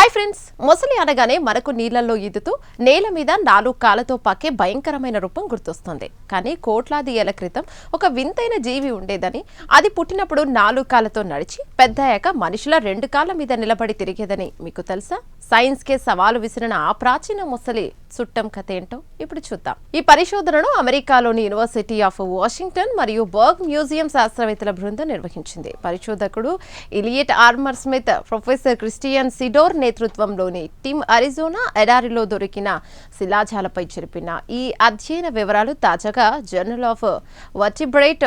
Hi friends, మొసలి అనగానే మనకు నీళ్లలో ఈదుతూ నేల మీద 4 కాళ్లతో పాకే భయంకరమైన రూపం గుర్తొస్తుంది. కానీ కోట్లాది ఏళ్ల క్రితం ఒక వింతైన జీవి ఉండేదని, అది పుట్టినప్పుడు 4 కాళ్లతో నడిచి పెద్దయ్యాక మనుషుల 2 కాళ్ల మీద నిలబడి తిరిగేదని మీకు తెలుసా? సైన్స్ కే సవాలు విసిరిన ఆ ప్రాచీన మొసలి చుట్టం కథ ఏంటో ఇప్పుడు చూద్దాం. ఈ పరిశోధనను అమెరికాలోని యూనివర్సిటీ ఆఫ్ వాషింగ్టన్ మరియు బర్గ్ మ్యూజియం శాస్త్రవేత్తల బృందం నిర్వహించింది. పరిశోధకుడు Elliot Armour Smith, professor Christian Sidor నేతృత్వంలోని టీమ్ అరిజోనా ఎడారిలో దొరికిన శిలాజాలపై జరిపిన ఈ అధ్యయన వివరాలు తాజాగా జర్నల్ ఆఫ్ వర్టిబ్రేట్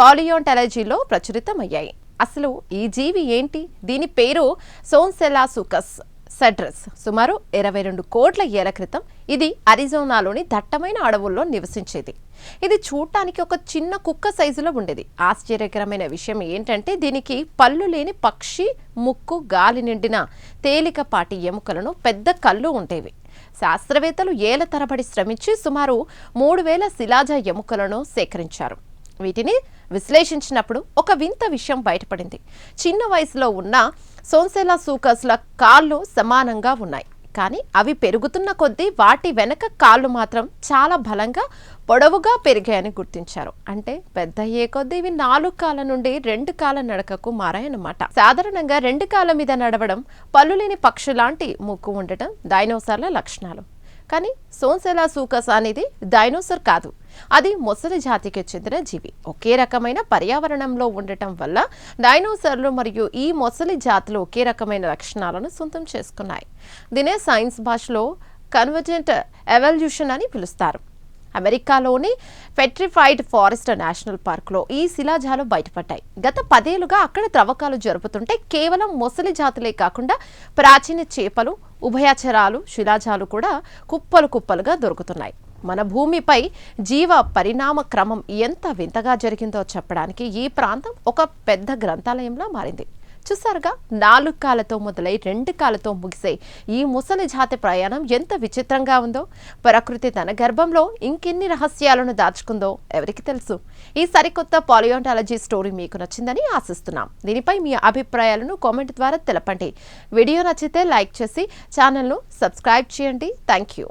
పాలియోంటాలజీలో ప్రచురితమయ్యాయి. అసలు ఈ జీవి ఏంటి? దీని పేరు సోన్సెలాసుకస్ సెడ్రస్. సుమారు 22 కోట్ల ఏళ్ల క్రితం ఇది అరిజోనాలోని దట్టమైన అడవుల్లో నివసించేది. ఇది చూడటానికి ఒక చిన్న కుక్క సైజులో ఉండేది. ఆశ్చర్యకరమైన విషయం ఏంటంటే దీనికి పళ్ళు లేని పక్షి ముక్కు, గాలి నిండిన తేలికపాటి ఎముకలను, పెద్ద కళ్ళు ఉండేవి. శాస్త్రవేత్తలు ఏళ్ల తరబడి శ్రమించి సుమారు 3000 శిలాజ ఎముకలను సేకరించారు. వీటిని విశ్లేషించినప్పుడు ఒక వింత విషయం బయటపడింది. చిన్న వయసులో ఉన్న సోన్సెలాసుకస్ల కాళ్ళు సమానంగా ఉన్నాయి, కానీ అవి పెరుగుతున్న కొద్దీ వాటి వెనక కాళ్ళు మాత్రం చాలా బలంగా, పొడవుగా పెరిగాయని గుర్తించారు. అంటే పెద్ద అయ్యే కొద్దీ ఇవి 4 కాళ్ళ నుండి 2 కాళ్ళ నడకకు మారాయన్నమాట. సాధారణంగా 2 కాళ్ళ మీద నడవడం, పళ్ళు లేని పక్షి లాంటి ముక్కు ఉండటం డైనోసార్ల లక్షణాలు. కానీ సోన్సెలాసుకస్ అనేది డైనోసార్ కాదు, అది మొసలి జాతికి చెందిన జీవి. ఒకే రకమైన పర్యావరణంలో ఉండటం వల్ల డైనోసార్లు మరియు ఈ మొసలి జాతులు ఒకే రకమైన లక్షణాలను సొంతం చేసుకున్నాయి. దీనే సైన్స్ భాషలో కన్వర్జెంట్ ఎవల్యూషన్ అని పిలుస్తారు. అమెరికాలోని పెట్రిఫైడ్ ఫారెస్ట్ నేషనల్ పార్క్లో ఈ శిలాజాలు బయటపడ్డాయి. గత 10 ఏళ్లుగా అక్కడ త్రవ్వకాలు జరుపుతుంటే కేవలం మొసలి జాతులే కాకుండా ప్రాచీన చేపలు, ఉభయచరాలు, శిలాజాలు కూడా కుప్పలు కుప్పలుగా దొరుకుతున్నాయి. మన భూమిపై జీవ పరిణామ క్రమం ఎంత వింతగా జరిగిందో చెప్పడానికి ఈ ప్రాంతం ఒక పెద్ద గ్రంథాలయంలా మారింది. చూసారుగా, 4 కాళ్లతో మొదలై 2 కాళ్లతో ముగిసే ఈ ముసలి జాతి ప్రయాణం ఎంత విచిత్రంగా ఉందో. ప్రకృతి తన గర్భంలో ఇంకెన్ని రహస్యాలను దాచుకుందో ఎవరికి తెలుసు. ఈ సరికొత్త పాలియోంటాలజీ స్టోరీ మీకు నచ్చిందని ఆశిస్తున్నాం. దీనిపై మీ అభిప్రాయాలను కామెంట్ ద్వారా తెలపండి. వీడియో నచ్చితే లైక్ చేసి ఛానల్ను సబ్స్క్రైబ్ చేయండి. Thank you.